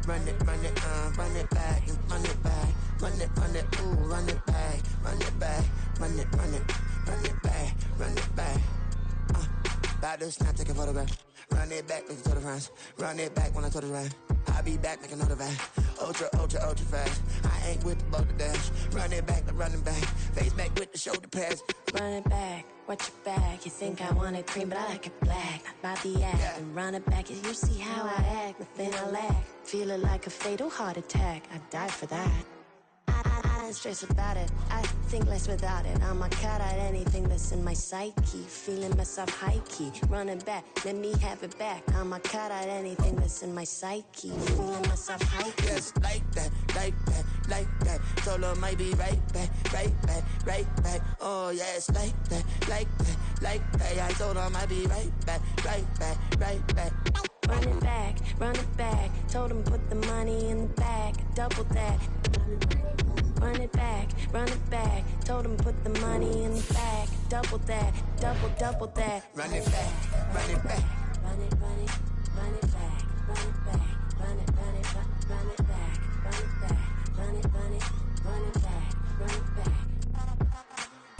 run it back, run it back, run it back, ooh, run it back, run it back, run it back, run it back. About to snap, take a photograph. Run it back like a total France. Run it back when I told it right. I'll be back like another van. Ultra, ultra, ultra fast. I ain't with the boat to dash. Run it back like running back. Face back with the shoulder pads. Run it back, watch your back. You think I want it cream, but I like it black. By the act, yeah. And run it back. You see how I act, nothing I lack. Feel it like a fatal heart attack. I'd die for that. I don't stress about it, I think less without it. I'm a cut at anything that's in my psyche. Feeling myself high-key, running back, let me have it back. I'm a cut at anything that's in my psyche. Feeling myself high-key. Yes, like that, like that, like that. Solo might be right back, right back, right back. Oh yes, like that, like that, like that. I told her I might be right back, right back, right back. Run it back, told him put the money in the bag, double that. Run it back, told him put the money in the bag, double that, double that. Run it back, run it back. Run it back, run it back, run it back, run it back, run it back, run it back, run it back.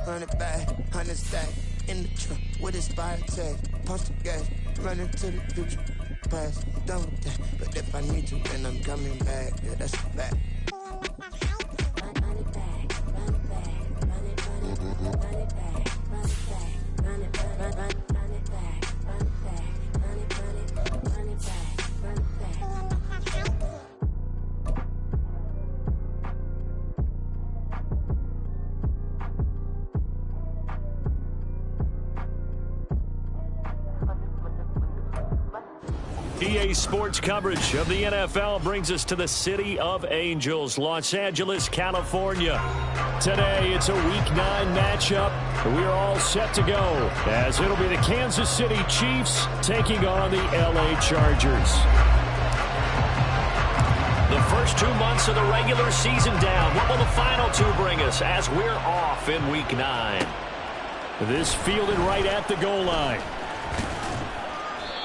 Run it back, 100 stack, in the truck with expired tag. Punch the gas, running to the future. Past, done with that. But if I need to, then I'm coming back. Yeah, that's a fact. Run it back, run it back, run it back, run it back, run it back, run it back, run it back, run it back, run it back, run it back. EA Sports coverage of the NFL brings us to the City of Angels, Los Angeles, California. Today, it's a Week 9 matchup. We are all set to go, as it'll be the Kansas City Chiefs taking on the LA Chargers. The first 2 months of the regular season down. What will the final 2 bring us as we're off in Week 9? This fielded right at the goal line.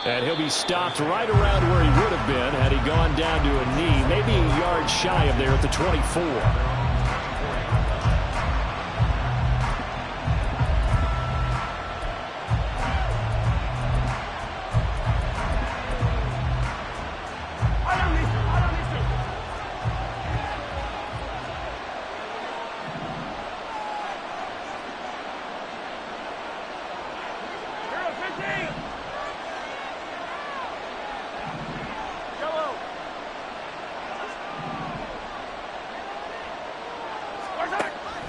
And he'll be stopped right around where he would have been had he gone down to a knee, maybe a yard shy of there at the 24.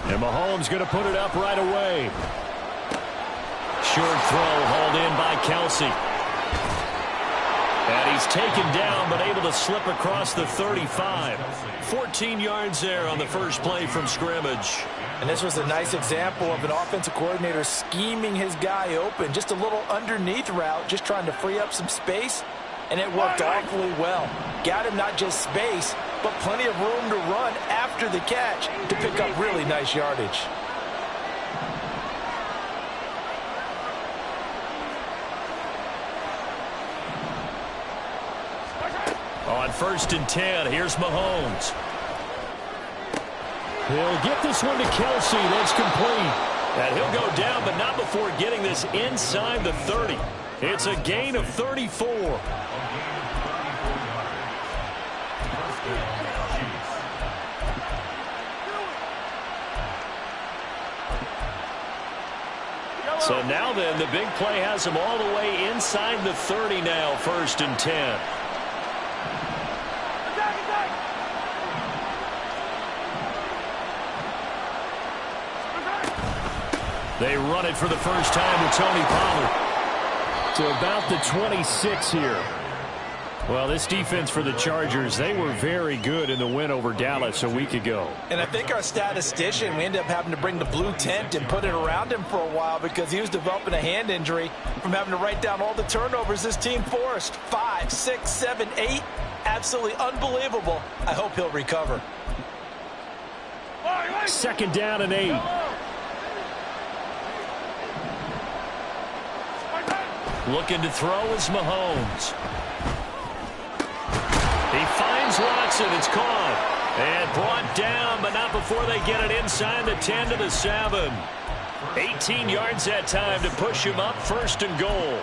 And Mahomes going to put it up right away. Short throw hauled in by Kelsey. And he's taken down but able to slip across the 35. 14 yards there on the first play from scrimmage. And this was a nice example of an offensive coordinator scheming his guy open. Just a little underneath route, just trying to free up some space. And it worked awfully well. Got him not just space, but plenty of room to run after the catch to pick up really nice yardage. On 1st and 10, here's Mahomes. He'll get this one to Kelsey. That's complete. And he'll go down, but not before getting this inside the 30. It's a gain of 34. So now then, the big play has him all the way inside the 30 now, 1st and 10. They run it for the first time with Tony Pollard. To about the 26 here. Well, this defense for the Chargers, they were very good in the win over Dallas a week ago. And I think our statistician, we ended up having to bring the blue tent and put it around him for a while because he was developing a hand injury from having to write down all the turnovers this team forced. 5, 6, 7, 8. Absolutely unbelievable. I hope he'll recover. 2nd down and 8. Looking to throw is Mahomes. He finds one takes it. It's caught. And brought down, but not before they get it inside the 10 to the 7. 18 yards that time to push him up, 1st and goal.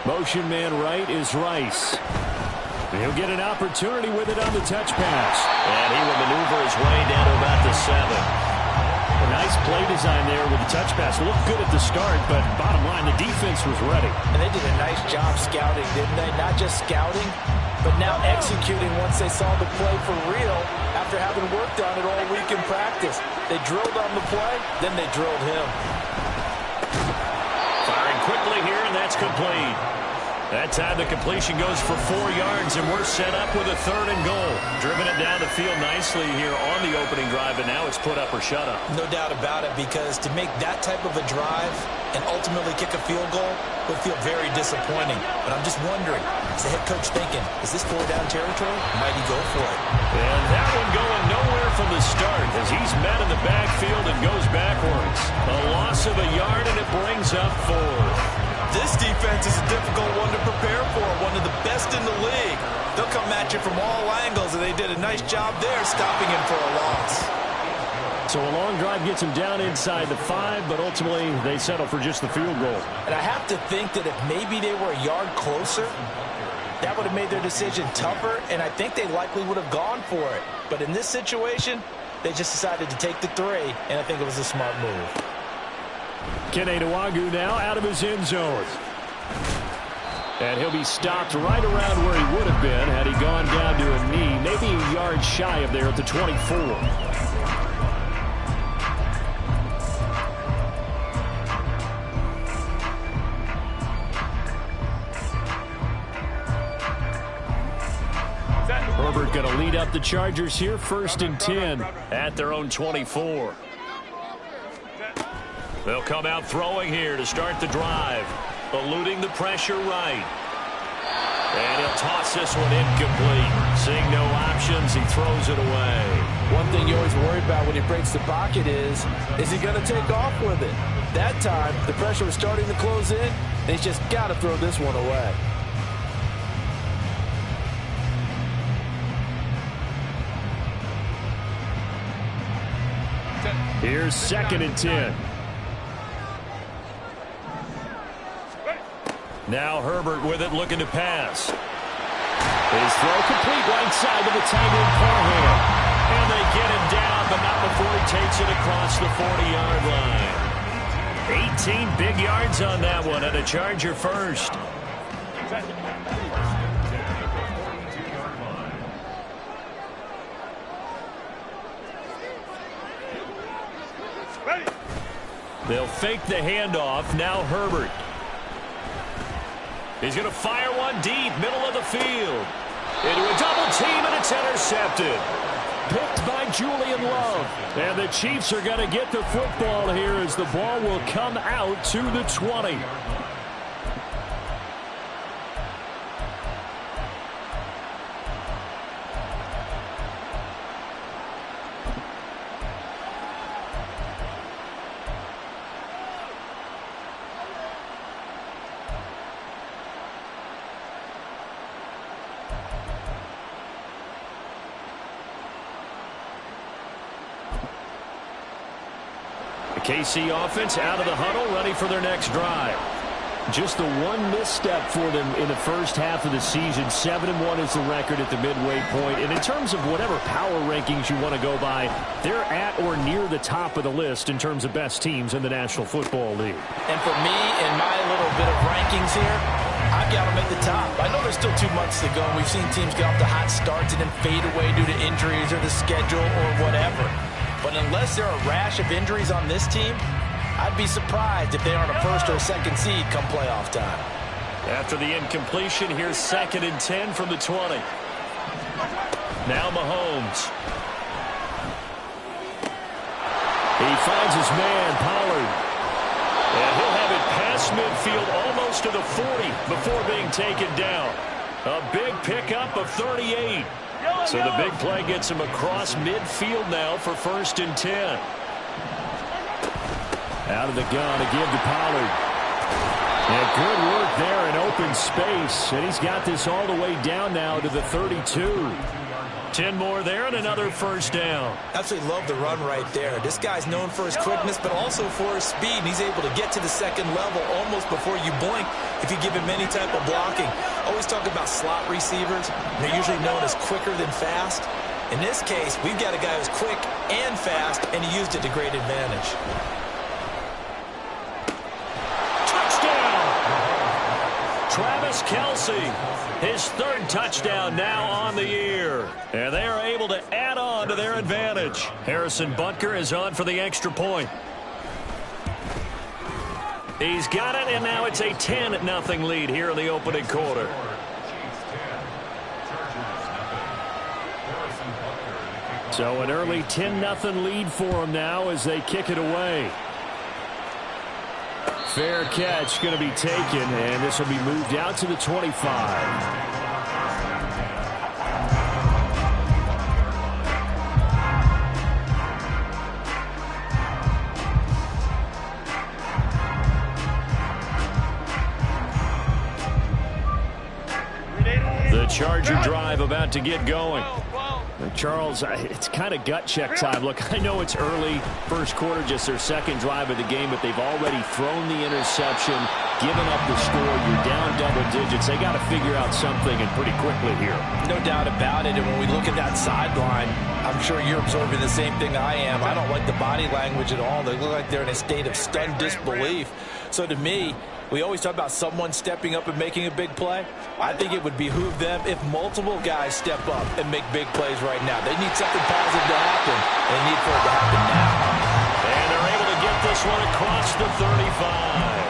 Motion man right is Rice. He'll get an opportunity with it on the touch pass. And he will maneuver his way down to about the 7. A nice play design there with the touch pass. Looked good at the start, but bottom line, the defense was ready. And they did a nice job scouting, didn't they? Not just scouting, but now executing once they saw the play for real after having worked on it all week in practice. They drilled on the play, then they drilled him. Firing quickly here, and that's complete. That time the completion goes for 4 yards, and we're set up with a 3rd and goal. Driven it down the field nicely here on the opening drive, and now it's put up or shut up. No doubt about it, because to make that type of a drive and ultimately kick a field goal would feel very disappointing. But I'm just wondering, is the head coach thinking, is this 4-down territory? Might he go for it? And that one going nowhere from the start as he's met in the backfield and goes backwards. A loss of a yard, and it brings up 4. This defense is a difficult one to prepare for, one of the best in the league. They'll come at you from all angles, and they did a nice job there stopping him for a loss. So a long drive gets him down inside the 5, but ultimately they settle for just the field goal. And I have to think that if maybe they were a yard closer, that would have made their decision tougher, and I think they likely would have gone for it. But in this situation, they just decided to take the 3, and I think it was a smart move. Kene Nwagu now out of his end zone. And he'll be stopped right around where he would have been had he gone down to a knee, maybe a yard shy of there at the 24. Herbert going to lead up the Chargers here, 1st and 10 at their own 24. They'll come out throwing here to start the drive. Eluding the pressure right. And he'll toss this one incomplete. Seeing no options, he throws it away. One thing you always worry about when he breaks the pocket is he going to take off with it? That time, the pressure was starting to close in, and he's just got to throw this one away. Here's 2nd and 10. Now Herbert with it, looking to pass. His throw complete right side to the tight end Parham. And they get him down, but not before he takes it across the 40-yard line. 18 big yards on that one, and a Charger first. They'll fake the handoff. Now Herbert. He's going to fire one deep, middle of the field. Into a double team, and it's intercepted. Picked by Julian Love. And the Chiefs are going to get the football here as the ball will come out to the 20. KC offense out of the huddle, ready for their next drive. Just the one misstep for them in the first half of the season. 7-1 is the record at the midway point. And in terms of whatever power rankings you want to go by, they're at or near the top of the list in terms of best teams in the National Football League. And for me, in my little bit of rankings here, I've got them at the top. I know there's still 2 months to go. We've seen teams get off to hot starts and then fade away due to injuries or the schedule or whatever. But unless there are a rash of injuries on this team, I'd be surprised if they aren't a 1st or a 2nd seed come playoff time. After the incompletion, here's 2nd and 10 from the 20. Now Mahomes. He finds his man, Pollard. And he'll have it past midfield almost to the 40 before being taken down. A big pickup of 38. So the big play gets him across midfield now for 1st and 10. Out of the gun to give to Pollard. And good work there in open space. And he's got this all the way down now to the 32. 10 more there and another 1st down. Absolutely love the run right there. This guy's known for his quickness, but also for his speed. And he's able to get to the 2nd level almost before you blink if you give him any type of blocking. Always talk about slot receivers. They're usually known as quicker than fast. In this case, we've got a guy who's quick and fast, and he used it to great advantage. Touchdown! Travis Kelce. His 3rd touchdown now on the year. And they are able to add on to their advantage. Harrison Butker is on for the extra point. He's got it, and now it's a 10-0 lead here in the opening quarter. So an early 10-0 lead for them now as they kick it away. Fair catch going to be taken, and this will be moved out to the 25. The Charger drive about to get going. Charles, it's kind of gut check time. Look, I know it's early, 1st quarter, just their 2nd drive of the game, but they've already thrown the interception, given up the score. You're down double digits. They got to figure out something, and pretty quickly here. No doubt about it. And when we look at that sideline, I'm sure you're absorbing the same thing I am. I don't like the body language at all. They look like they're in a state of stunned disbelief. So to me, we always talk about someone stepping up and making a big play. I think it would behoove them if multiple guys step up and make big plays right now. They need something positive to happen, and they need for it to happen now. And they're able to get this one across the 35.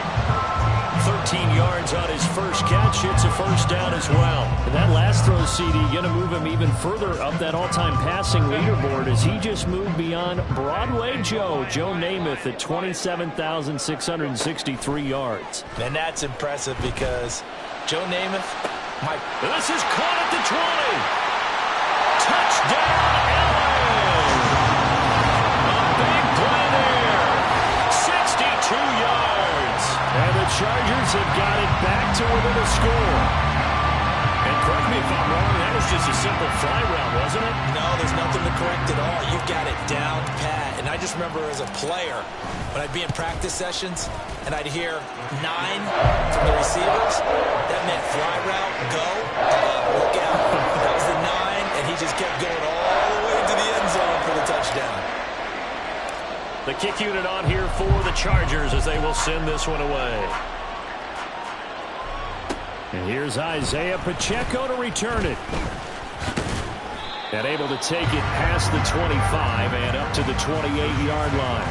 13 yards on his 1st catch. It's a 1st down as well. And that last throw, CD, going to move him even further up that all-time passing leaderboard as he just moved beyond Broadway Joe Namath at 27,663 yards. And that's impressive because Joe Namath might... This is caught at the 20. Touchdown, LA! A big play there. 62 yards. And the Chargers have got it back to within a score. And correct me if I'm wrong, that was just a simple fly route, wasn't it? No, there's nothing to correct at all. You've got it down pat. And I just remember as a player, when I'd be in practice sessions, and I'd hear 9 from the receivers, that meant fly route, go, look out. That was the 9, and he just kept going all the way to the end zone for the touchdown. The kick unit on here for the Chargers as they will send this one away. And here's Isaiah Pacheco to return it. And able to take it past the 25 and up to the 28-yard line.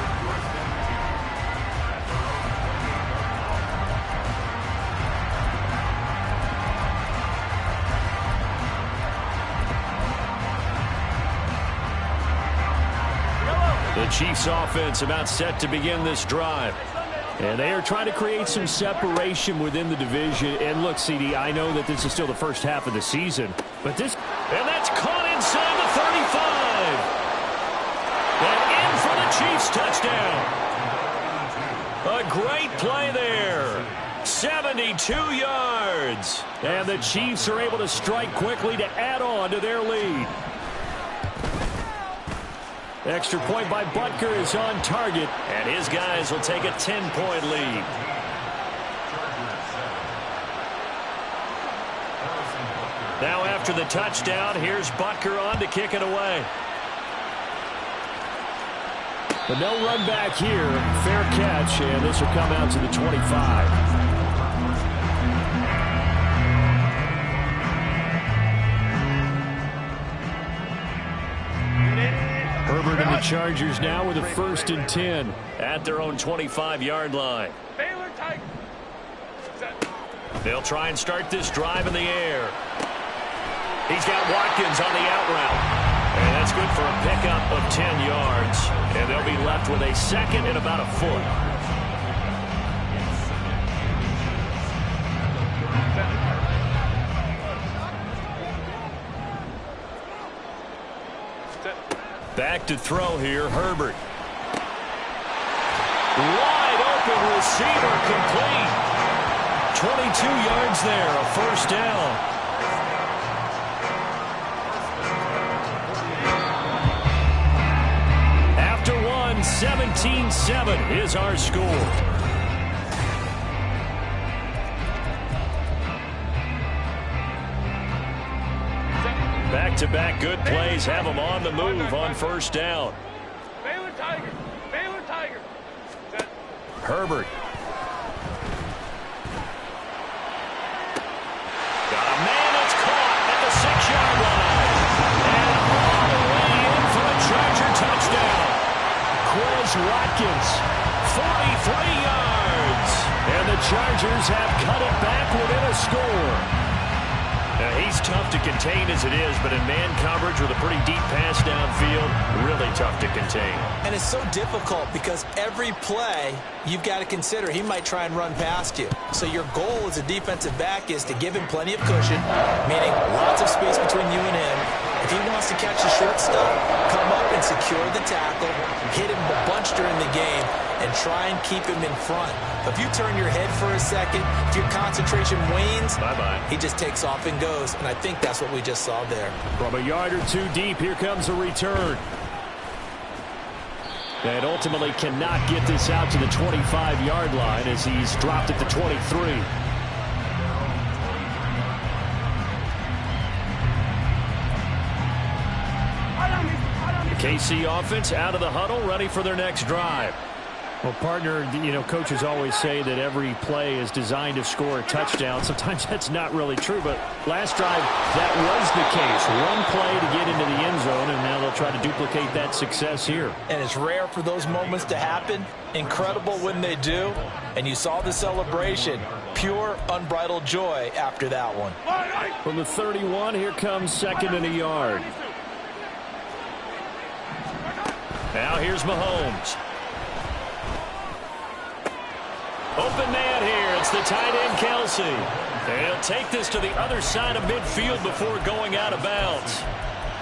The Chiefs offense about set to begin this drive. And they are trying to create some separation within the division. And look, CD, I know that this is still the first half of the season, but this, and that's caught inside the 35. And in for the Chiefs touchdown. A great play there. 72 yards. And the Chiefs are able to strike quickly to add on to their lead. Extra point by Butker is on target, and his guys will take a 10-point lead. Now after the touchdown, here's Butker on to kick it away. But no run back here. Fair catch, and this will come out to the 25. Herbert and the Chargers now with a 1st and 10 at their own 25-yard line. They'll try and start this drive in the air. He's got Watkins on the out route. And that's good for a pickup of 10 yards. And they'll be left with a 2nd and about a foot. Back to throw here, Herbert. Wide open receiver, complete. 22 yards there, a first down. After one, 17-7 is our score. Back-to-back good plays have them on the move on first down. Baylor Tiger. Herbert. Got a man that's caught at the 6-yard line. And all the way in for a Charger touchdown. Quez Watkins, 43 yards. And the Chargers have cut it back within a score. Now, he's tough to contain as it is, but in man coverage with a pretty deep pass downfield, really tough to contain. And it's so difficult because every play you've got to consider he might try and run past you. So your goal as a defensive back is to give him plenty of cushion, meaning lots of space between you and him. If he wants to catch the short stuff, come up and secure the tackle, hit him a bunch during the game, and try and keep him in front. But if you turn your head for a second, if your concentration wanes, bye-bye. He just takes off and goes, and I think that's what we just saw there. From a yard or two deep, here comes a return. And ultimately cannot get this out to the 25-yard line as he's dropped at the 23. The KC offense out of the huddle, ready for their next drive. Well, partner, coaches always say that every play is designed to score a touchdown. Sometimes that's not really true, but last drive, that was the case. One play to get into the end zone, and now they'll try to duplicate that success here. And it's rare for those moments to happen. Incredible when they do. And you saw the celebration. Pure, unbridled joy after that one. From the 31, here comes second and a yard. Now here's Mahomes. Open man here. It's the tight end, Kelsey. And he'll take this to the other side of midfield before going out of bounds.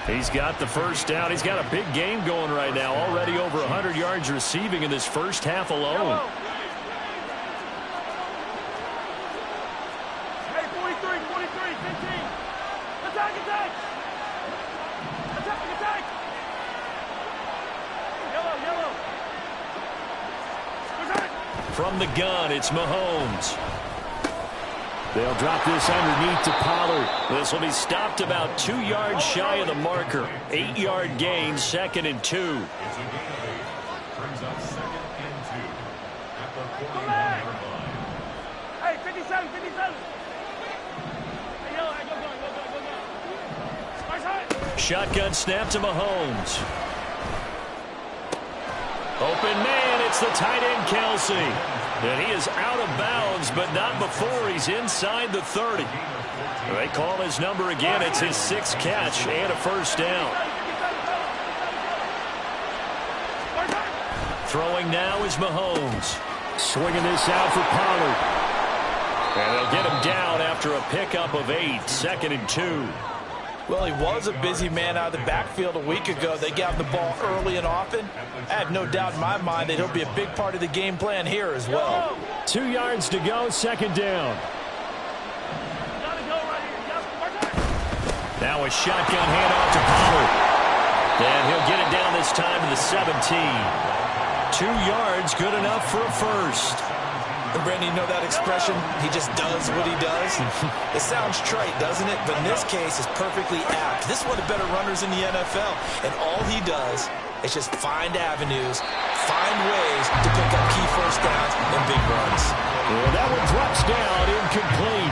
He's got the first down. He's got a big game going right now. Already over 100 yards receiving in this first half alone. Hey, 43, 15. Attack. Yellow. From the gun, it's Mahomes. They'll drop this underneath to Pollard. This will be stopped about 2 yards shy of the marker. 8-yard gain, 2nd and 2. Hey, 57. Hey, Shotgun snap to Mahomes. Open man, it's the tight end, Kelsey. And he is out of bounds, but not before he's inside the 30. They call his number again. It's his 6th catch and a first down. Throwing now is Mahomes. Swinging this out for Pollard. And they'll get him down after a pickup of 8, 2nd and 2. Well, he was a busy man out of the backfield a week ago. They got him the ball early and often. I have no doubt in my mind that he'll be a big part of the game plan here as well. 2 yards to go, 2nd down. Now a shotgun handoff to Pollard. And he'll get it down this time to the 17. 2 yards, good enough for a first. And Brandon, you know that expression? He just does what he does. It sounds trite, doesn't it? But in this case, it's perfectly apt. This is one of the better runners in the NFL. And all he does is just find avenues, find ways to pick up key first downs and big runs. Well, that one drops down, incomplete.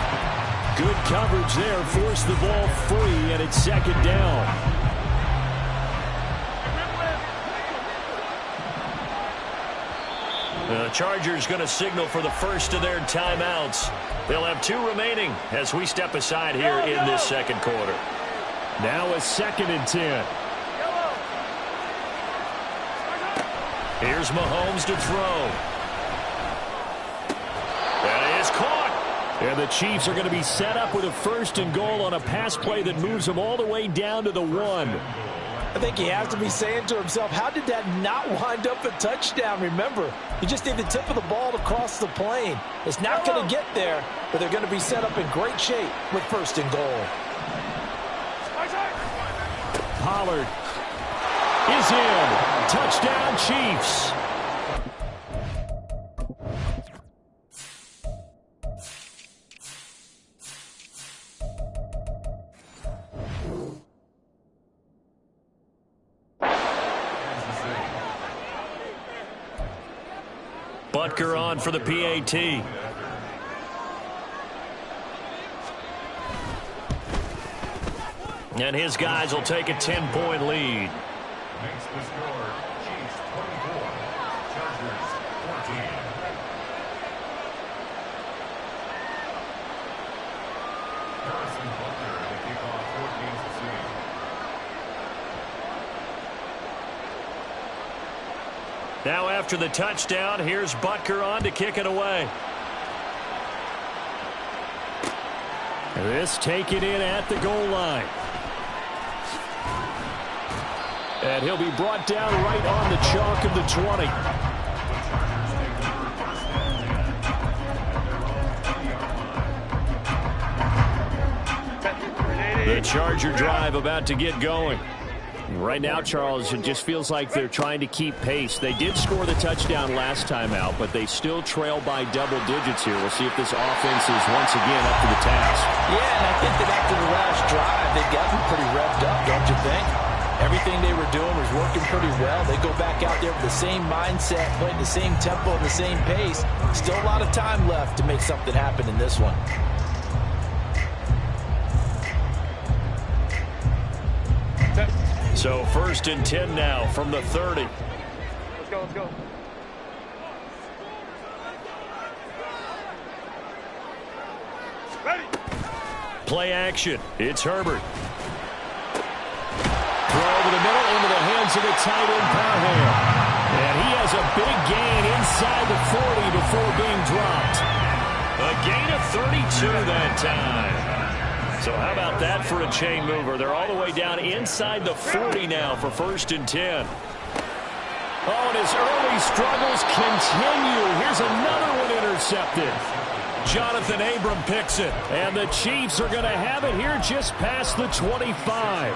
Good coverage there, forced the ball free, and it's 2nd down. The Chargers going to signal for the first of their timeouts. They'll have 2 remaining as we step aside here in this second quarter. Now a 2nd and 10. Here's Mahomes to throw. That is caught. And the Chiefs are going to be set up with a 1st and goal on a pass play that moves them all the way down to the 1. I think he has to be saying to himself, how did that not wind up a touchdown? Remember, he just need the tip of the ball to cross the plane. It's not going to get there, but they're going to be set up in great shape with 1st and goal. Pollard is in. Touchdown, Chiefs. Butker on for the PAT. And his guys will take a 10-point lead. Makes the score Chiefs 24, Chargers 14. Harrison Butker to kick off for Kansas City. Now after the touchdown, here's Butker on to kick it away. This taken in at the goal line. And he'll be brought down right on the chalk of the 20. The Charger drive about to get going. Right now, Charles, it just feels like they're trying to keep pace. They did score the touchdown last time out, but they still trail by double digits here. We'll see if this offense is once again up to the task. Yeah, and I think that after the last drive, they've gotten pretty revved up, don't you think? Everything they were doing was working pretty well. They go back out there with the same mindset, playing the same tempo and the same pace. Still a lot of time left to make something happen in this one. So 1st and 10 now from the 30. Let's go, let's go. Ready. Play action. It's Herbert. Throw over the middle into the hands of the tight end, Parham. And he has a big gain inside the 40 before being dropped. A gain of 32 that time. So how about that for a chain mover? They're all the way down inside the 40 now for 1st and 10. Oh, and his early struggles continue. Here's another one intercepted. Jonathan Abram picks it. And the Chiefs are going to have it here just past the 25.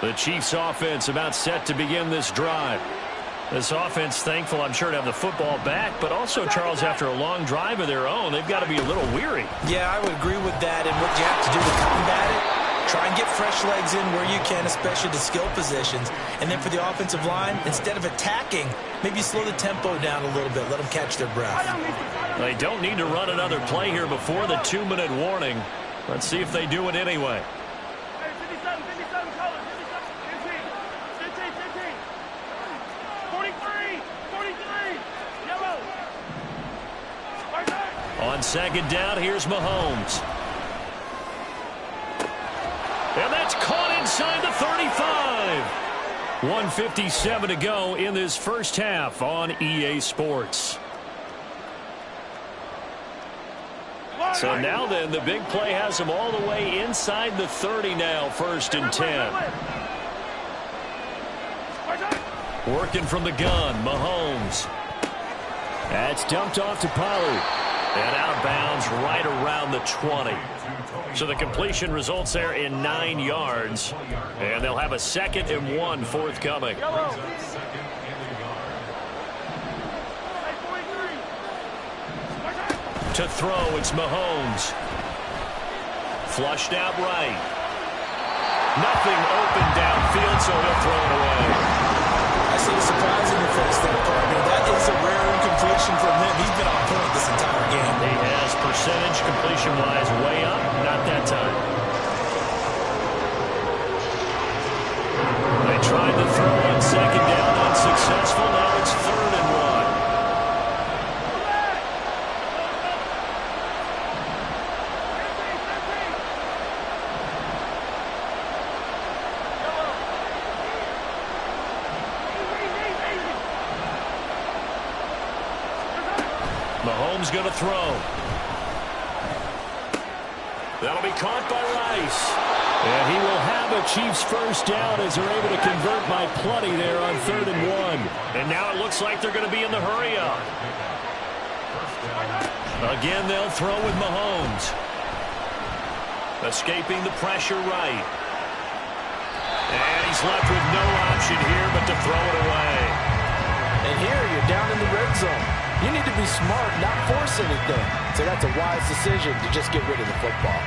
The Chiefs offense about set to begin this drive. This offense thankful, I'm sure, to have the football back, but also, Charles, after a long drive of their own, they've got to be a little weary. Yeah, I would agree with that, and what you have to do to combat it, try and get fresh legs in where you can, especially the skill positions. And then for the offensive line, instead of attacking, maybe slow the tempo down a little bit, let them catch their breath. They don't need to run another play here before the 2-minute warning. Let's see if they do it anyway. 57 colors, 15, 43, yellow. On 2nd down, here's Mahomes. And that's caught inside the 35. 1:57 to go in this first half on EA Sports. So now then, the big play has them all the way inside the 30 now, 1st and 10. Working from the gun, Mahomes. That's dumped off to Pollard. And out of bounds right around the 20. So the completion results there in 9 yards. And they'll have a 2nd and 1 forthcoming. To throw, it's Mahomes. Flushed out right. Nothing open downfield, so he'll throw it away. I see the surprise in your face there, partner. That is a rare incompletion from him. He's been on point this entire game. He has percentage completion-wise way up. Not that time. They tried to throw on 2nd down, unsuccessful. Now it's 3rd and 1. Mahomes going to throw. That'll be caught by Rice. And he will have a Chiefs first down as they're able to convert by plenty there on 3rd and 1. And now it looks like they're going to be in the hurry-up. Again, they'll throw with Mahomes. Escaping the pressure right. And he's left with no option here but to throw it away. And here you're down in the red zone. You need to be smart, not force anything. So that's a wise decision to just get rid of the football.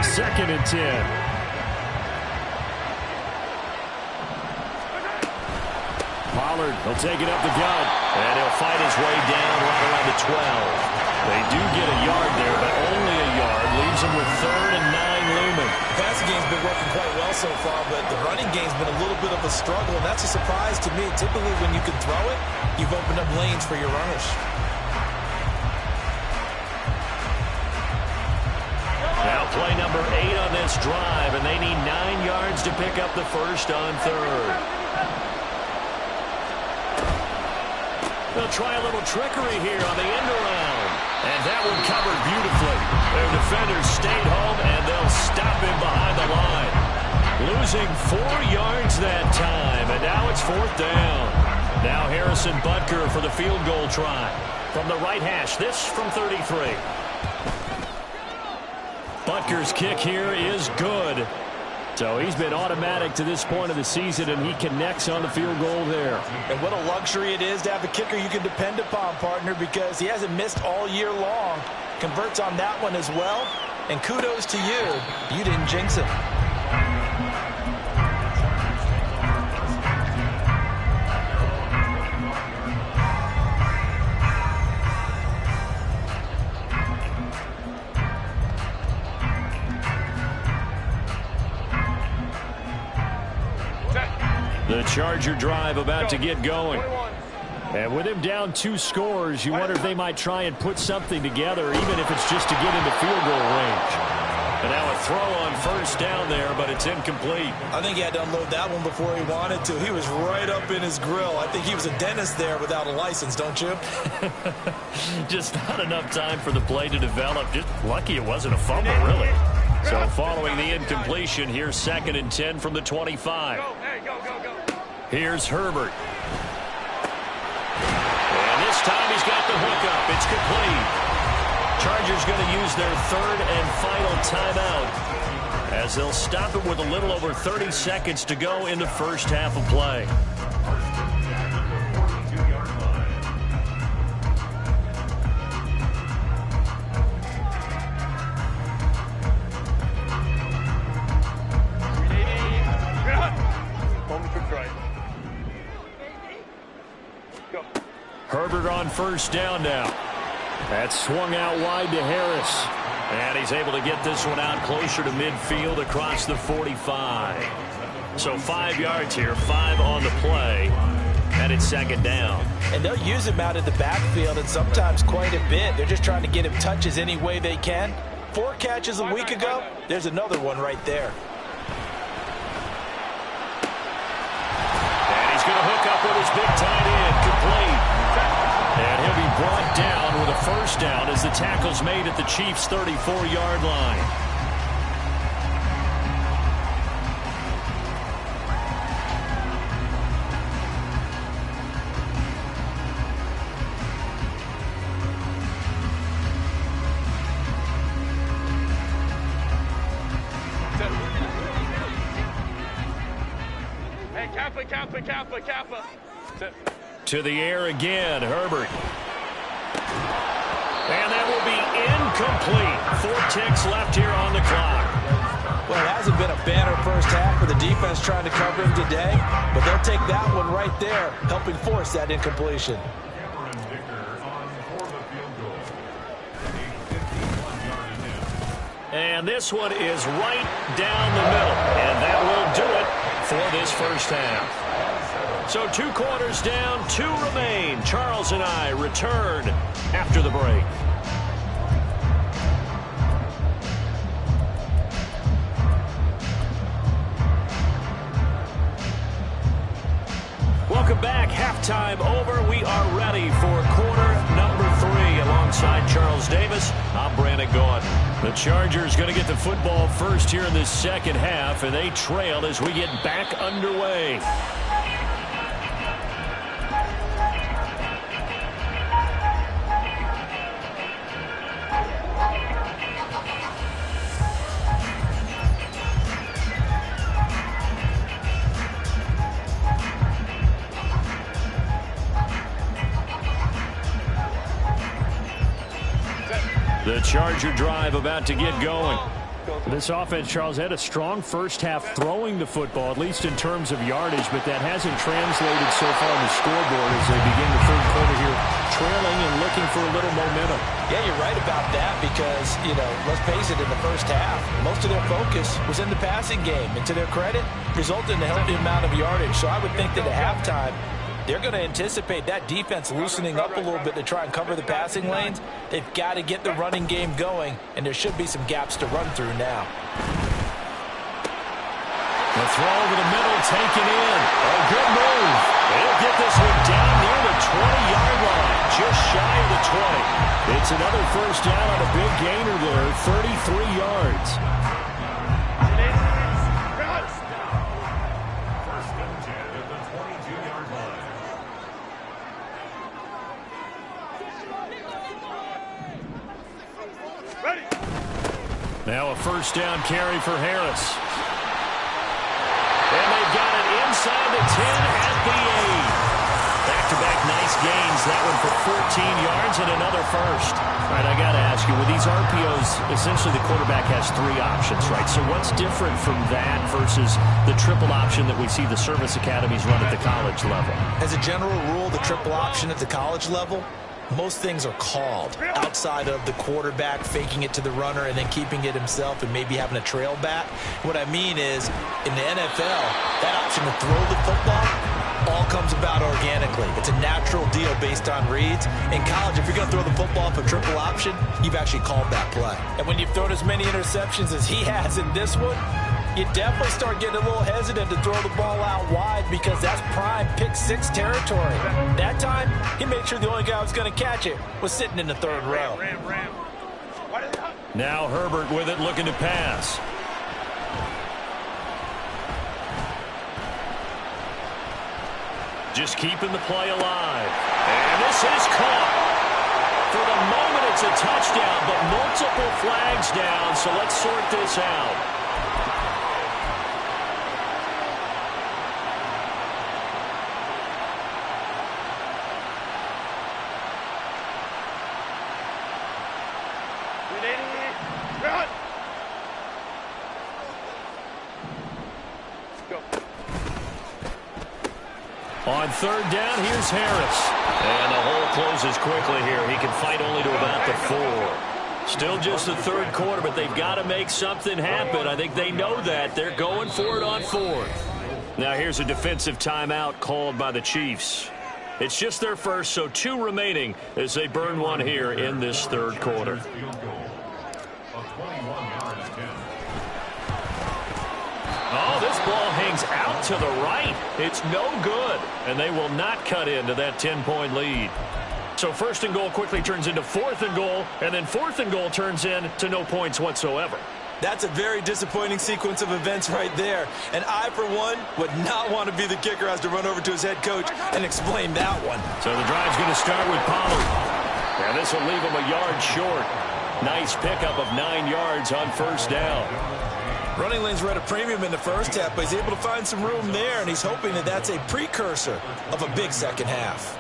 Second and 10. Pollard will take it up the gut, and he'll fight his way down right around the 12. They do get a yard there, but only a yard. Leaves them with 3rd and 9 looming. The passing game's been working quite well so far, but the running game's been a little bit of a struggle, and that's a surprise to me. Typically, when you can throw it, you've opened up lanes for your runners. Now play number 8 on this drive, and they need 9 yards to pick up the first on 3rd. They'll try a little trickery here on the end around. And that one covered beautifully. Their defenders stayed home, and they'll stop him behind the line. Losing 4 yards that time, and now it's 4th down. Now Harrison Butker for the field goal try. From the right hash, this from 33. Butker's kick here is good. So he's been automatic to this point of the season, and he connects on the field goal there. And what a luxury it is to have a kicker you can depend upon, partner, because he hasn't missed all year long. Converts on that one as well. And kudos to you. You didn't jinx it. The Charger drive about to get going. And with him down 2 scores, you wonder if they might try and put something together, even if it's just to get into field goal range. And now a throw on first down there, but it's incomplete. I think he had to unload that one before he wanted to. He was right up in his grill. I think he was a dentist there without a license, don't you? Just not enough time for the play to develop. Just lucky it wasn't a fumble, really. So following the incompletion, here's 2nd and 10 from the 25. Here's Herbert. And this time he's got the hookup. It's complete. Chargers going to use their 3rd and final timeout as they'll stop it with a little over 30 seconds to go in the first half of play. Herbert on first down now. That's swung out wide to Harris. And he's able to get this one out closer to midfield across the 45. So 5 yards here, 5 on the play. And it's 2nd down. And they'll use him out in the backfield, and sometimes quite a bit. They're just trying to get him touches any way they can. 4 catches a week ago. There's another one right there. And he's going to hook up with his big tight end, complete. And he'll be brought down with a first down as the tackle's made at the Chiefs' 34-yard line. Hey, Kappa. To the air again, Herbert. And that will be incomplete. 4 ticks left here on the clock. Well, it hasn't been a banner first half for the defense trying to cover him today, but they'll take that one right there, helping force that incompletion. And this one is right down the middle. And that will do it for this first half. So 2 quarters down, 2 remain. Charles and I return after the break. halftime over. We are ready for quarter number 3. Alongside Charles Davis, I'm Brandon Gaudin. The Chargers going to get the football first here in this second half, and they trail as we get back underway. The Charger drive about to get going. This offense, Charles, had a strong first half throwing the football, at least in terms of yardage, but that hasn't translated so far on the scoreboard as they begin the third quarter here, trailing and looking for a little momentum. Yeah, you're right about that because, let's face it, in the first half, most of their focus was in the passing game. And to their credit, resulted in a healthy amount of yardage. So I would think that at halftime, they're going to anticipate that defense loosening up a little bit to try and cover the passing lanes. They've got to get the running game going, and there should be some gaps to run through now. The throw over the middle, taken in. A good move. They'll get this one down near the 20-yard line, just shy of the 20. It's another first down on a big gainer there, 33 yards. Now a first down carry for Harris. And they've got it inside the 10 at the 8. Back-to-back nice gains. That one for 14 yards and another first. All right, I got to ask you, with these RPOs, essentially the quarterback has 3 options, right? So what's different from that versus the triple option that we see the service academies run at the college level? As a general rule, the triple option at the college level, most things are called outside of the quarterback faking it to the runner and then keeping it himself and maybe having a trail back. What I mean is, in the NFL, that option to throw the football all comes about organically. It's a natural deal based on reads. In college, if you're going to throw the football for triple option, you've actually called that play. And when you've thrown as many interceptions as he has in this one, you definitely start getting a little hesitant to throw the ball out wide because that's prime pick 6 territory. That time, he made sure the only guy who was going to catch it was sitting in the third row. Now Herbert with it, looking to pass. Just keeping the play alive. And this is caught. For the moment, it's a touchdown, but multiple flags down, so let's sort this out. On third down, here's Harris. And the hole closes quickly here. He can fight only to about the 4. Still just the third quarter, but they've got to make something happen. I think they know that. They're going for it on 4th. Now here's a defensive timeout called by the Chiefs. It's just their first, so 2 remaining as they burn one here in this third quarter. Oh, this ball hangs out to the right. It's no good, and they will not cut into that 10-point lead. So 1st and goal quickly turns into 4th and goal, and then 4th and goal turns into no points whatsoever. That's a very disappointing sequence of events right there. And I, for one, would not want to be the kicker who has to run over to his head coach and explain that one. So the drive's going to start with Pollard. And this will leave him a yard short. Nice pickup of 9 yards on first down. Running lanes were at a premium in the first half, but he's able to find some room there, and he's hoping that that's a precursor of a big second half.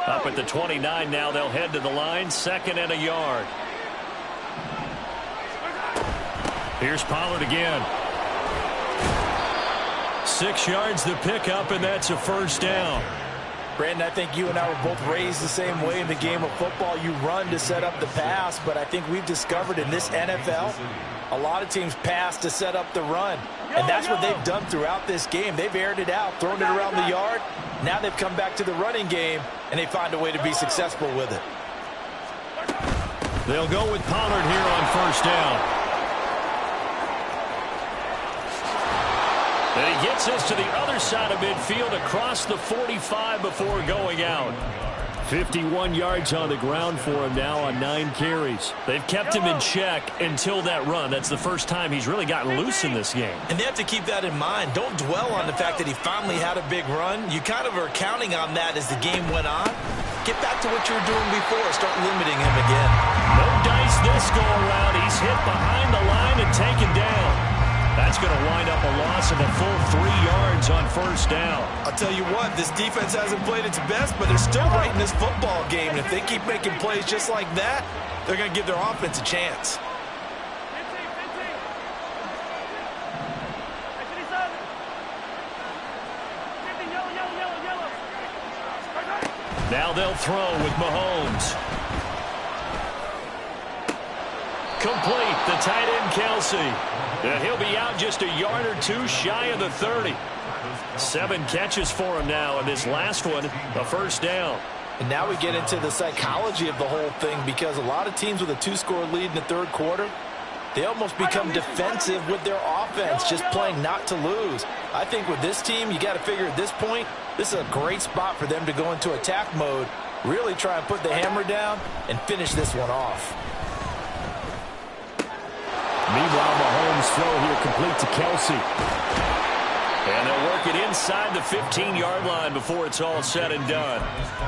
Up at the 29 now, they'll head to the line, 2nd and a yard. Here's Pollard again. 6 yards the pickup, and that's a first down. Brandon, I think you and I were both raised the same way in the game of football. You run to set up the pass, but I think we've discovered in this NFL, a lot of teams pass to set up the run. And that's what they've done throughout this game. They've aired it out, thrown it around the yard. Now they've come back to the running game, and they find a way to be successful with it. They'll go with Pollard here on first down. And he gets us to the other side of midfield across the 45 before going out. 51 yards on the ground for him now on 9 carries. They've kept him in check until that run. That's the first time he's really gotten loose in this game. And they have to keep that in mind. Don't dwell on the fact that he finally had a big run. You kind of are counting on that as the game went on. Get back to what you were doing before. Start limiting him again. No dice this go-around. He's hit behind the line and taken down. That's going to wind up a loss of a full 3 yards on first down. I'll tell you what, this defense hasn't played its best, but they're still right in this football game. And if they keep making plays just like that, they're going to give their offense a chance. Now they'll throw with Mahomes. Complete, the tight end Kelsey. And he'll be out just a yard or two shy of the 30. 7 catches for him now, and this last one, a first down. And now we get into the psychology of the whole thing, because a lot of teams with a 2-score lead in the third quarter, they almost become defensive with their offense, just playing not to lose. I think with this team, you got to figure at this point, this is a great spot for them to go into attack mode, really try and put the hammer down and finish this one off. Meanwhile, Mahomes' throw here complete to Kelsey. And they'll work it inside the 15-yard line before it's all said and done.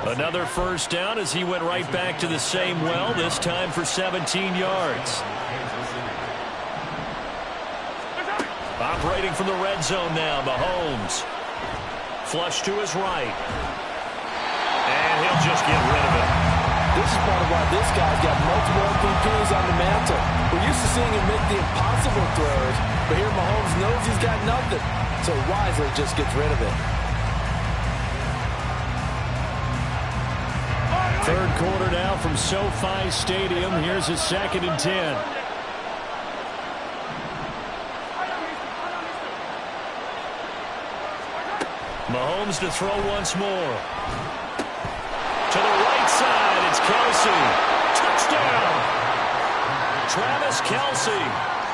Another first down as he went right back to the same well, this time for 17 yards. Operating from the red zone now, Mahomes. Flush to his right. And he'll just get rid of it. This is part of why this guy's got multiple MVPs on the mantle. We're used to seeing him make the impossible throws, but here Mahomes knows he's got nothing, so wisely just gets rid of it. Third quarter now from SoFi Stadium. Here's a 2nd and 10. Mahomes to throw once more. To the right side, it's Kelsey. Touchdown! Travis Kelsey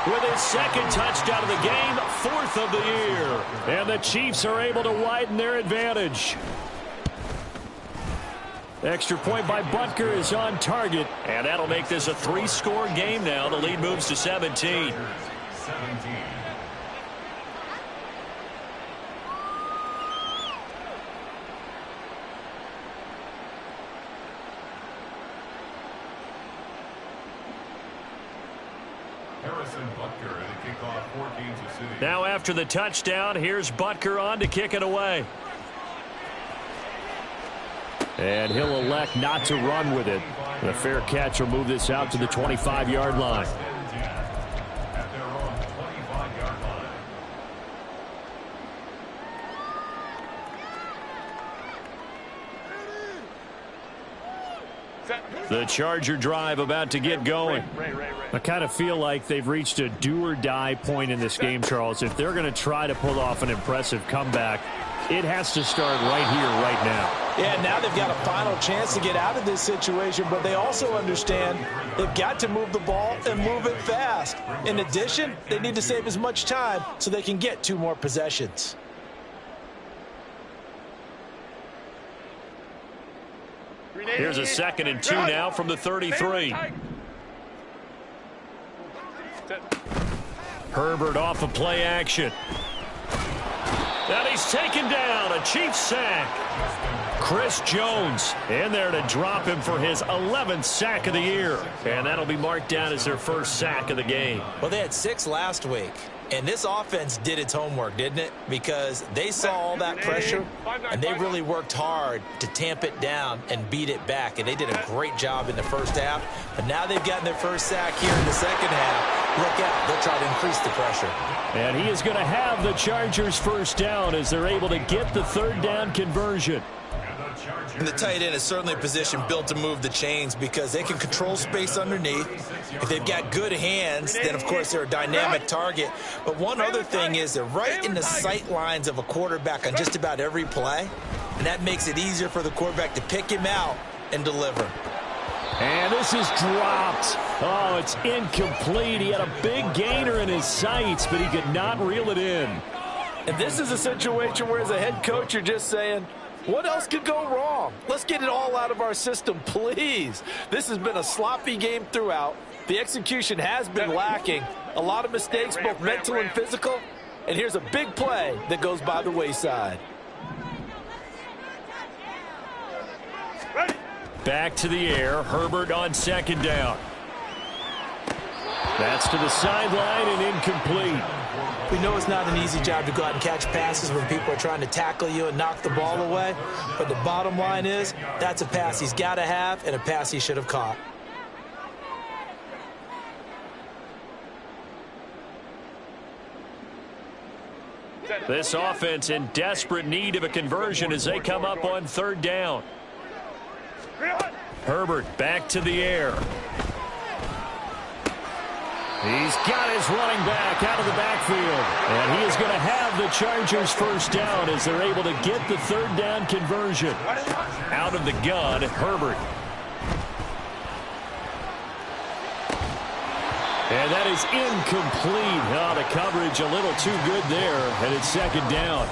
with his 2nd touchdown of the game, 4th of the year. And the Chiefs are able to widen their advantage. Extra point by Butker is on target, and that'll make this a 3-score game now. The lead moves to 17. Now after the touchdown, here's Butker on to kick it away. And he'll elect not to run with it. The fair catch will move this out to the 25-yard line. The Charger drive about to get going. I kind of feel like they've reached a do-or-die point in this game, Charles. If they're going to try to pull off an impressive comeback, it has to start right here, right now. Yeah, now they've got a final chance to get out of this situation, but they also understand they've got to move the ball and move it fast. In addition, they need to save as much time so they can get 2 more possessions. Here's a 2nd and 2 now from the 33. Herbert off of play action. And he's taken down, a Chiefs sack. Chris Jones in there to drop him for his 11th sack of the year. And that'll be marked down as their first sack of the game. Well, they had 6 last week. And this offense did its homework, didn't it? Because they saw all that pressure, and they really worked hard to tamp it down and beat it back. And they did a great job in the first half. But now they've gotten their first sack here in the second half. Look out. They'll try to increase the pressure. And he is going to have the Chargers first down as they're able to get the 3rd down conversion. And the tight end is certainly a position built to move the chains because they can control space underneath. If they've got good hands, then, of course, they're a dynamic target. But one other thing is they're right in the sight lines of a quarterback on just about every play, and that makes it easier for the quarterback to pick him out and deliver. And this is dropped. Oh, it's incomplete. He had a big gainer in his sights, but he could not reel it in. And this is a situation where as a head coach, you're just saying, what else could go wrong? Let's get it all out of our system, please. This has been a sloppy game throughout. The execution has been lacking. A lot of mistakes, both mental and physical. And here's a big play that goes by the wayside. Back to the air. Herbert on second down. That's to the sideline and incomplete. We know it's not an easy job to go out and catch passes when people are trying to tackle you and knock the ball away. But the bottom line is, that's a pass he's got to have and a pass he should have caught. This offense in desperate need of a conversion as they come up on third down. Herbert back to the air. He's got his running back out of the backfield. And he is going to have the Chargers first down as they're able to get the third down conversion. Out of the gun, Herbert. And that is incomplete. Oh, the coverage a little too good there, and it's second down.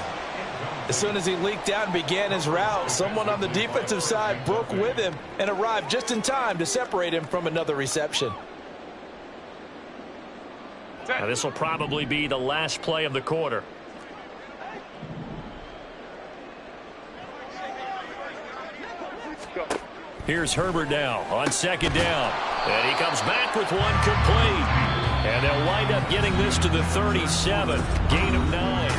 As soon as he leaked out and began his route, someone on the defensive side broke with him and arrived just in time to separate him from another reception. Now, this will probably be the last play of the quarter. Here's Herbert now on second down. And he comes back with one complete. And they'll wind up getting this to the 37. Gain of 9.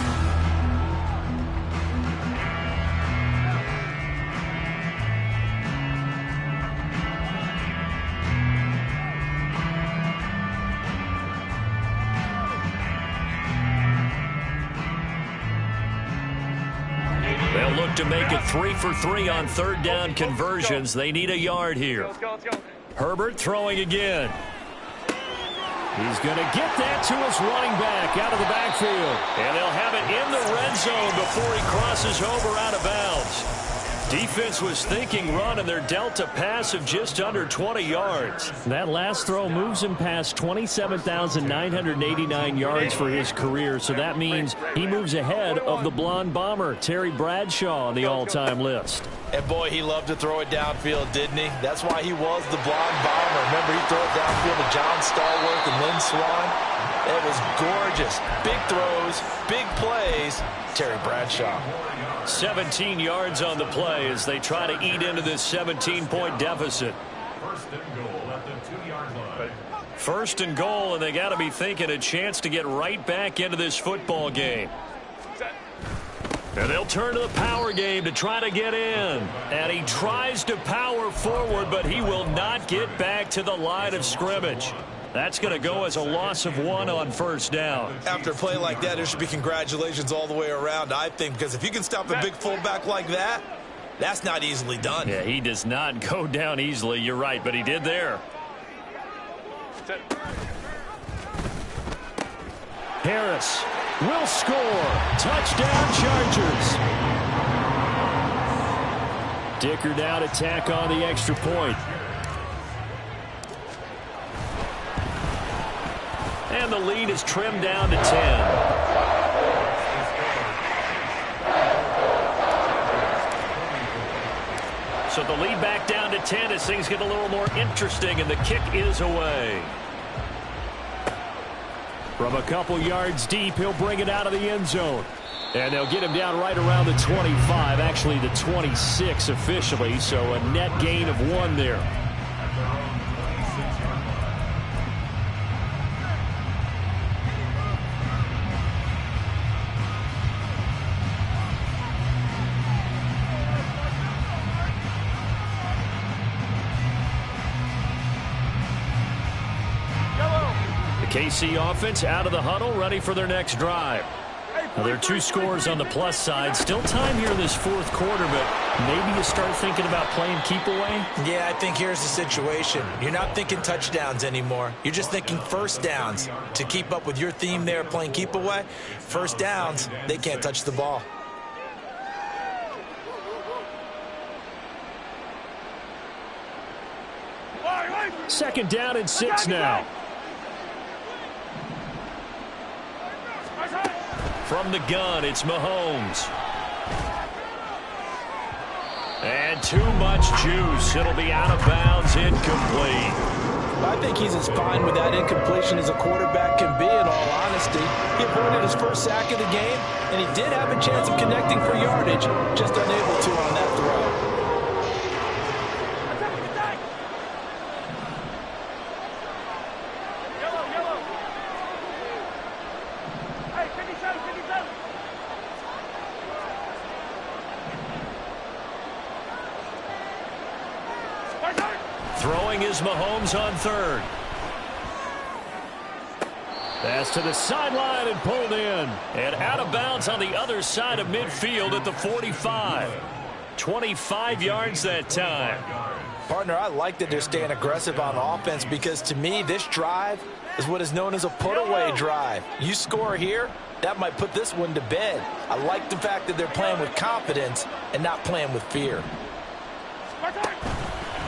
They'll look to make it 3 for 3 on third down conversions. They need a yard here. Herbert throwing again. He's going to get that to his running back out of the backfield. And they'll have it in the red zone before he crosses over out of bounds. Defense was thinking run, and they're dealt a pass of just under 20 yards. That last throw moves him past 27,989 yards for his career, so that means he moves ahead of the blonde bomber, Terry Bradshaw, on the all-time list. And boy, he loved to throw it downfield, didn't he? That's why he was the blonde bomber. Remember, he threw it downfield to John Stallworth and Lynn Swann? It was gorgeous. Big throws, big plays. Terry Bradshaw. 17 yards on the play as they try to eat into this 17-point deficit. First and goal at the 2-yard line. First and goal, and they got to be thinking a chance to get right back into this football game. And they'll turn to the power game to try to get in. And he tries to power forward, but he will not get back to the line of scrimmage. That's going to go as a loss of 1 on first down. After a play like that, there should be congratulations all the way around, I think, because if you can stop a big fullback like that, that's not easily done. Yeah, he does not go down easily. You're right, but he did there. Harris will score. Touchdown, Chargers. Dicker down to tack on the extra point. And the lead is trimmed down to 10. So the lead back down to 10 as things get a little more interesting, and the kick is away. From a couple yards deep, he'll bring it out of the end zone. And they'll get him down right around the 25, actually the 26 officially, so a net gain of 1 there. KC offense out of the huddle, ready for their next drive. Now, there are 2 scores on the plus side. Still time here in this fourth quarter, but maybe you start thinking about playing keep away? Yeah, I think here's the situation. You're not thinking touchdowns anymore. You're just thinking first downs. To keep up with your theme there, playing keep away, first downs, they can't touch the ball. Second down and 6 now. From the gun, it's Mahomes. And too much juice. It'll be out of bounds, incomplete. I think he's as fine with that incompletion as a quarterback can be, in all honesty. He avoided his first sack of the game, and he did have a chance of connecting for yardage, just unable to on that throw. Throwing is Mahomes on third. Pass to the sideline and pulled in. And out of bounds on the other side of midfield at the 45. 25 yards that time. Partner, I like that they're staying aggressive on offense because, to me, this drive is what is known as a put-away drive. You score here, that might put this one to bed. I like the fact that they're playing with confidence and not playing with fear.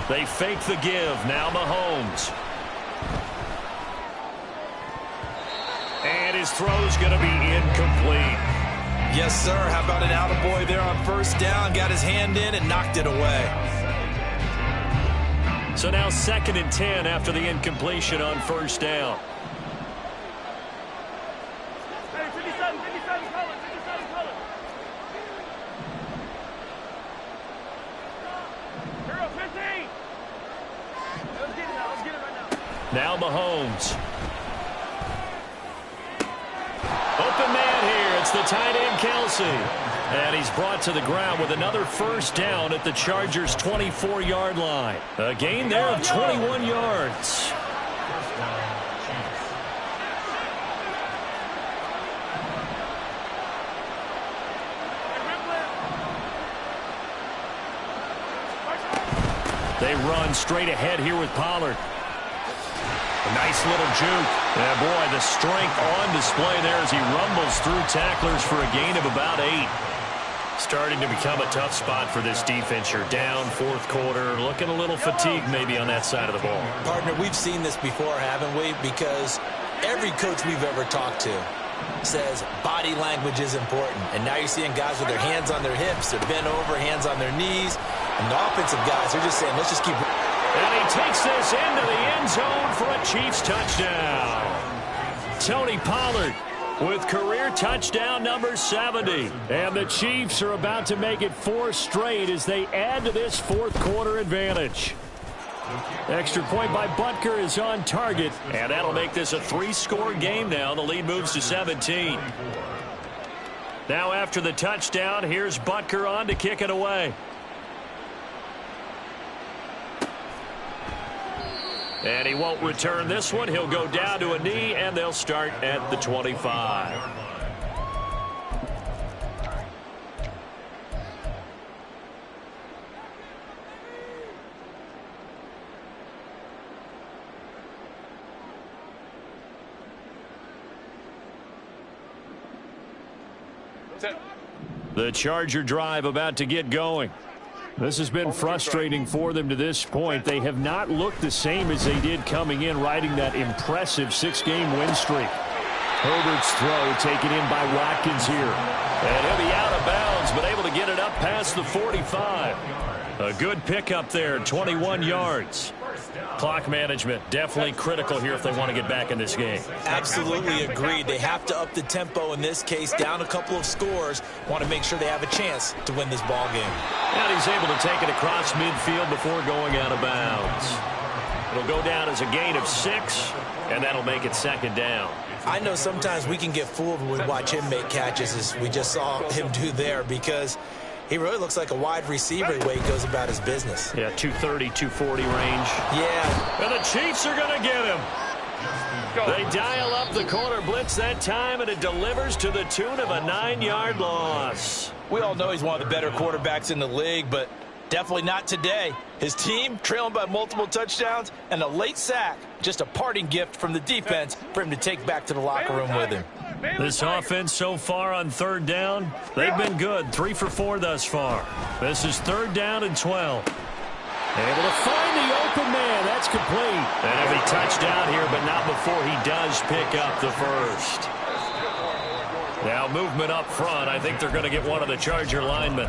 They fake the give. Now Mahomes. And his throw's going to be incomplete. Yes, sir. How about an attaboy there on first down? Got his hand in and knocked it away. So now 2nd and 10 after the incompletion on first down. Hey, 57, color. Hero 15. Let's get it right now. Now Mahomes. Open man here. It's the tight end, Kelsey. And he's brought to the ground with another first down at the Chargers' 24-yard line. A gain there of 21 yards. They run straight ahead here with Pollard. A nice little juke. And boy, the strength on display there as he rumbles through tacklers for a gain of about 8. Starting to become a tough spot for this defense. You're down 4th quarter, looking a little fatigued maybe on that side of the ball. Partner, we've seen this before, haven't we? Because every coach we've ever talked to says body language is important. And now you're seeing guys with their hands on their hips, they're bent over, hands on their knees. And the offensive guys are just saying, let's just keep. And he takes this into the end zone for a Chiefs touchdown. Tony Pollard with career touchdown number 70. And the Chiefs are about to make it 4 straight as they add to this 4th quarter advantage. Extra point by Butker is on target. And that'll make this a 3-score game now. The lead moves to 17. Now after the touchdown, here's Butker on to kick it away. And he won't return this one. He'll go down to a knee, and they'll start at the 25. The Charger drive about to get going. This has been frustrating for them to this point. They have not looked the same as they did coming in, riding that impressive 6-game win streak. Herbert's throw taken in by Watkins here. And he'll be out of bounds, but able to get it up past the 45. A good pickup there, 21 yards. Clock management definitely critical here if they want to get back in this game. Absolutely agreed. They have to up the tempo in this case, down a couple of scores. Want to make sure they have a chance to win this ball game. And he's able to take it across midfield before going out of bounds. It'll go down as a gain of 6, and that'll make it 2nd down. I know sometimes we can get fooled when we watch him make catches, as we just saw him do there, because he really looks like a wide receiver the way he goes about his business. Yeah, 230, 240 range. Yeah. And the Chiefs are going to get him. They dial up the corner blitz that time, and it delivers to the tune of a 9-yard loss. We all know he's one of the better quarterbacks in the league, but definitely not today. His team trailing by multiple touchdowns and a late sack. Just a parting gift from the defense for him to take back to the locker room with him. This offense so far on 3rd down, they've been good. 3 for 4 thus far. This is 3rd down and 12. Able to find the open man. That's complete. And he'll be touched down here, but not before he does pick up the first. Now movement up front. I think they're going to get one of the Charger linemen.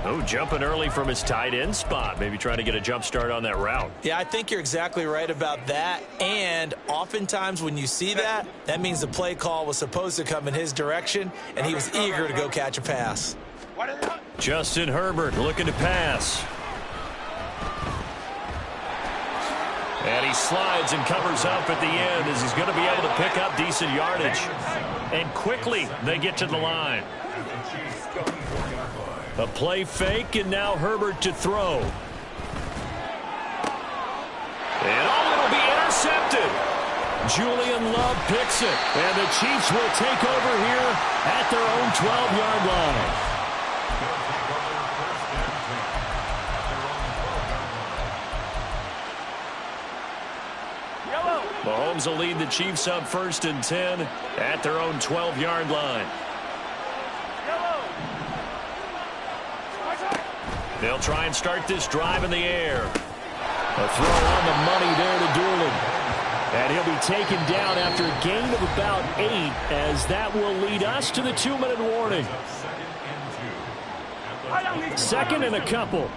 Oh, jumping early from his tight end spot. Maybe trying to get a jump start on that route. Yeah, I think you're exactly right about that. And oftentimes when you see that, that means the play call was supposed to come in his direction, and he was eager to go catch a pass. Justin Herbert looking to pass. And he slides and covers up at the end as he's going to be able to pick up decent yardage. And quickly they get to the line. A play fake, and now Herbert to throw. And it'll be intercepted. Julian Love picks it. And the Chiefs will take over here at their own 12-yard line. Mahomes will lead the Chiefs up 1st and 10 at their own 12-yard line. They'll try and start this drive in the air. A throw on the money there to Doolin. And he'll be taken down after a gain of about 8, as that will lead us to the 2-minute warning. 2nd and a couple.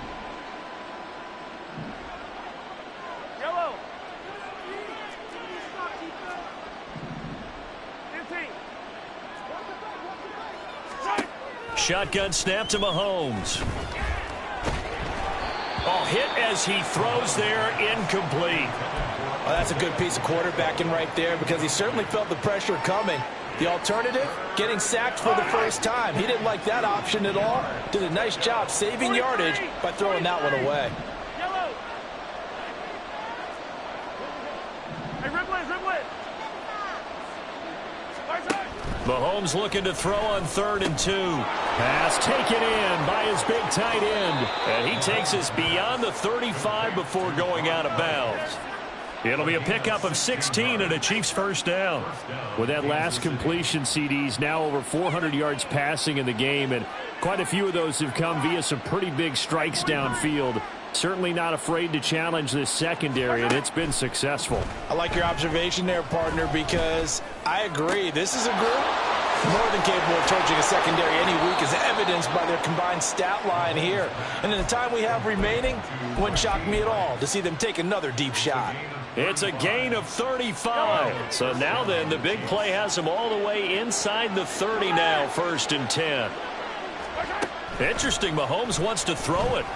Shotgun snap to Mahomes. Oh, hit as he throws there, incomplete. Well, that's a good piece of quarterbacking right there, because he certainly felt the pressure coming. The alternative, getting sacked for the first time. He didn't like that option at all. Did a nice job saving yardage by throwing that one away. Mahomes looking to throw on 3rd and 2. Pass taken in by his big tight end. And he takes us beyond the 35 before going out of bounds. It'll be a pickup of 16 and a Chiefs first down. With that last completion, CD's now over 400 yards passing in the game, and quite a few of those have come via some pretty big strikes downfield. Certainly not afraid to challenge this secondary, and it's been successful. I like your observation there, partner, because I agree. This is a group more than capable of torching a secondary any week, as evidenced by their combined stat line here. And in the time we have remaining, it wouldn't shock me at all to see them take another deep shot. It's a gain of 35. So now then, the big play has them all the way inside the 30 now, 1st and 10. Interesting, Mahomes wants to throw it.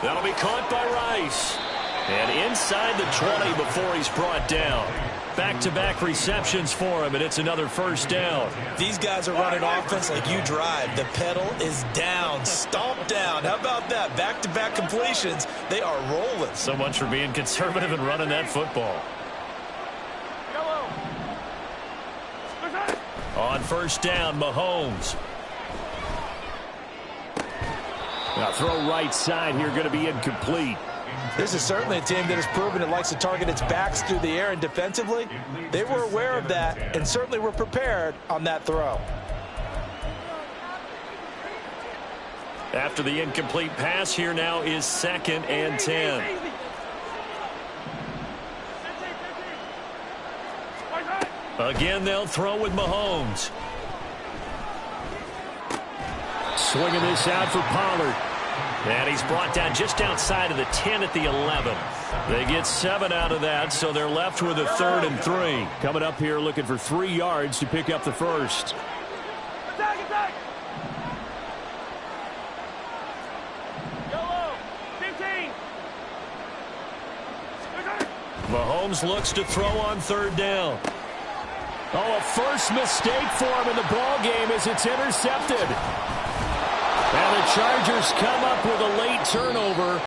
That'll be caught by Rice. And inside the 20 before he's brought down. Back-to-back receptions for him, and it's another first down. These guys are running offense like you drive. The pedal is down, stomp down. How about that? Back-to-back completions. They are rolling. So much for being conservative and running that football. On 1st down, Mahomes. Now throw right side here, going to be incomplete. This is certainly a team that has proven it likes to target its backs through the air, and defensively, they were aware of that and certainly were prepared on that throw. After the incomplete pass, here now is 2nd and 10. Again, they'll throw with Mahomes. Swinging this out for Pollard. And he's brought down just outside of the 10 at the 11. They get 7 out of that, so they're left with a 3rd and 3. Coming up here looking for 3 yards to pick up the first. Attack, attack! Yellow, 15. Mahomes looks to throw on 3rd down. Oh, a first mistake for him in the ball game as it's intercepted. And the Chargers come up with a late turnover.